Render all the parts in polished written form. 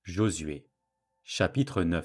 Josué, chapitre 9.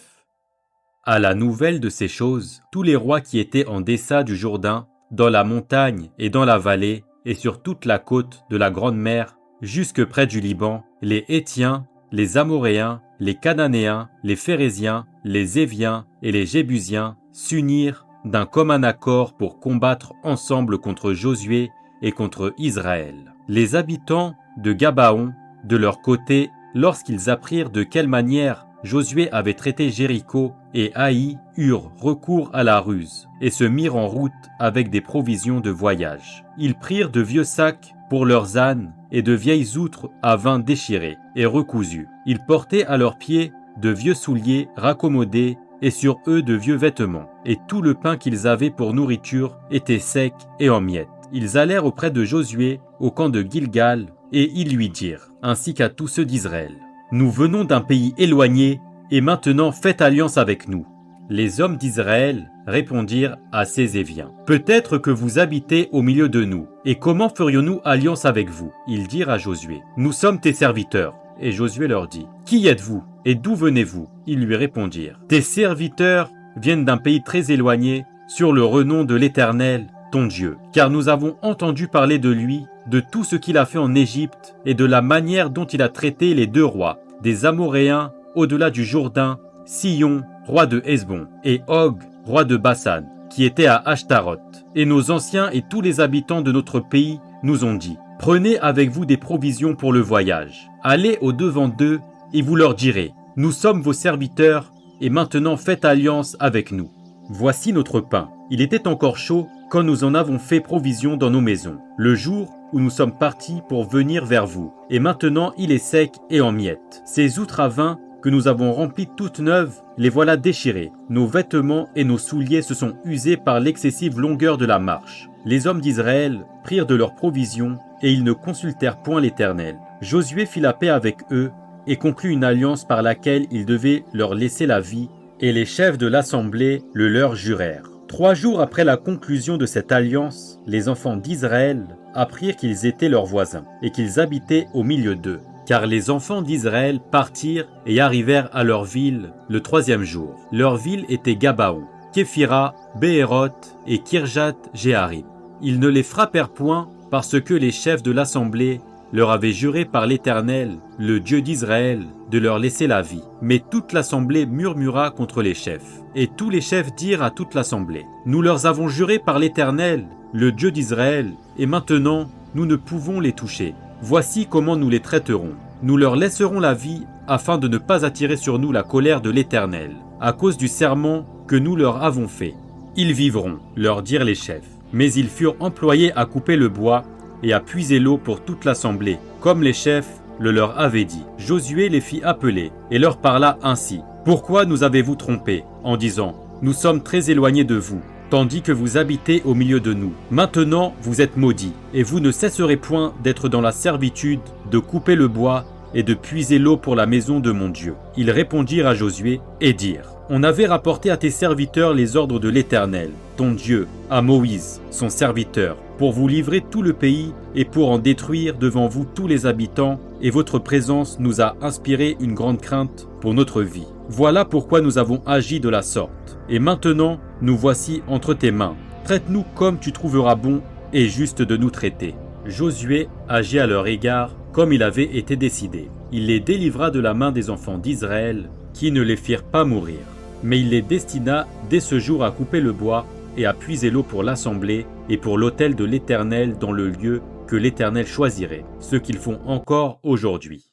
À la nouvelle de ces choses, tous les rois qui étaient en deçà du Jourdain, dans la montagne et dans la vallée, et sur toute la côte de la Grande Mer, jusque près du Liban, les Hétiens, les Amoréens, les Cananéens, les Phéréziens, les Éviens et les Jébusiens s'unirent d'un commun accord pour combattre ensemble contre Josué et contre Israël. Les habitants de Gabaon, de leur côté, lorsqu'ils apprirent de quelle manière Josué avait traité Jéricho et Haï, eurent recours à la ruse et se mirent en route avec des provisions de voyage. Ils prirent de vieux sacs pour leurs ânes et de vieilles outres à vin déchirées et recousues. Ils portaient à leurs pieds de vieux souliers raccommodés et sur eux de vieux vêtements. Et tout le pain qu'ils avaient pour nourriture était sec et en miettes. Ils allèrent auprès de Josué au camp de Gilgal et ils lui dirent, ainsi qu'à tous ceux d'Israël: « Nous venons d'un pays éloigné et maintenant faites alliance avec nous. » Les hommes d'Israël répondirent à ces Éviens: « Peut-être que vous habitez au milieu de nous, et comment ferions-nous alliance avec vous ?» Ils dirent à Josué: « Nous sommes tes serviteurs. » Et Josué leur dit: « Qui êtes-vous et d'où venez-vous » Ils lui répondirent: « Tes serviteurs viennent d'un pays très éloigné, sur le renom de l'Éternel, ton Dieu, car nous avons entendu parler de lui, de tout ce qu'il a fait en Égypte et de la manière dont il a traité les deux rois, des Amoréens au-delà du Jourdain, Sihon, roi de Hesbon, et Og, roi de Basan, qui était à Ashtaroth. Et nos anciens et tous les habitants de notre pays nous ont dit: prenez avec vous des provisions pour le voyage. Allez au-devant d'eux et vous leur direz: nous sommes vos serviteurs et maintenant faites alliance avec nous. Voici notre pain. Il était encore chaud quand nous en avons fait provision dans nos maisons, le jour où nous sommes partis pour venir vers vous. Et maintenant il est sec et en miettes. Ces outres à vin que nous avons remplies toutes neuves, les voilà déchirées. Nos vêtements et nos souliers se sont usés par l'excessive longueur de la marche. Les hommes d'Israël prirent de leurs provisions et ils ne consultèrent point l'Éternel. Josué fit la paix avec eux et conclut une alliance par laquelle il devait leur laisser la vie, et les chefs de l'assemblée le leur jurèrent. 3 jours après la conclusion de cette alliance, les enfants d'Israël apprirent qu'ils étaient leurs voisins et qu'ils habitaient au milieu d'eux. Car les enfants d'Israël partirent et arrivèrent à leur ville le 3e jour. Leur ville était Gabaon, Képhira, Béhéroth et Kirjath-Jéarim. Ils ne les frappèrent point parce que les chefs de l'assemblée leur avaient juré par l'Éternel, le Dieu d'Israël, de leur laisser la vie. Mais toute l'assemblée murmura contre les chefs. Et tous les chefs dirent à toute l'assemblée: nous leur avons juré par l'Éternel, le Dieu d'Israël, et maintenant nous ne pouvons les toucher. Voici comment nous les traiterons. Nous leur laisserons la vie afin de ne pas attirer sur nous la colère de l'Éternel, à cause du serment que nous leur avons fait. Ils vivront, leur dirent les chefs. Mais ils furent employés à couper le bois et à puiser l'eau pour toute l'assemblée, comme les chefs le leur avaient dit. Josué les fit appeler et leur parla ainsi: pourquoi nous avez-vous trompés, en disant: nous sommes très éloignés de vous, tandis que vous habitez au milieu de nous? Maintenant vous êtes maudits, et vous ne cesserez point d'être dans la servitude, de couper le bois et de puiser l'eau pour la maison de mon Dieu. Ils répondirent à Josué et dirent: on avait rapporté à tes serviteurs les ordres de l'Éternel, ton Dieu, à Moïse, son serviteur, pour vous livrer tout le pays et pour en détruire devant vous tous les habitants, et votre présence nous a inspiré une grande crainte pour notre vie. Voilà pourquoi nous avons agi de la sorte. Et maintenant, nous voici entre tes mains. Traite-nous comme tu trouveras bon et juste de nous traiter. Josué agit à leur égard comme il avait été décidé. Il les délivra de la main des enfants d'Israël, qui ne les firent pas mourir. Mais il les destina dès ce jour à couper le bois et à puiser l'eau pour l'assemblée et pour l'autel de l'Éternel dans le lieu que l'Éternel choisirait, ce qu'ils font encore aujourd'hui.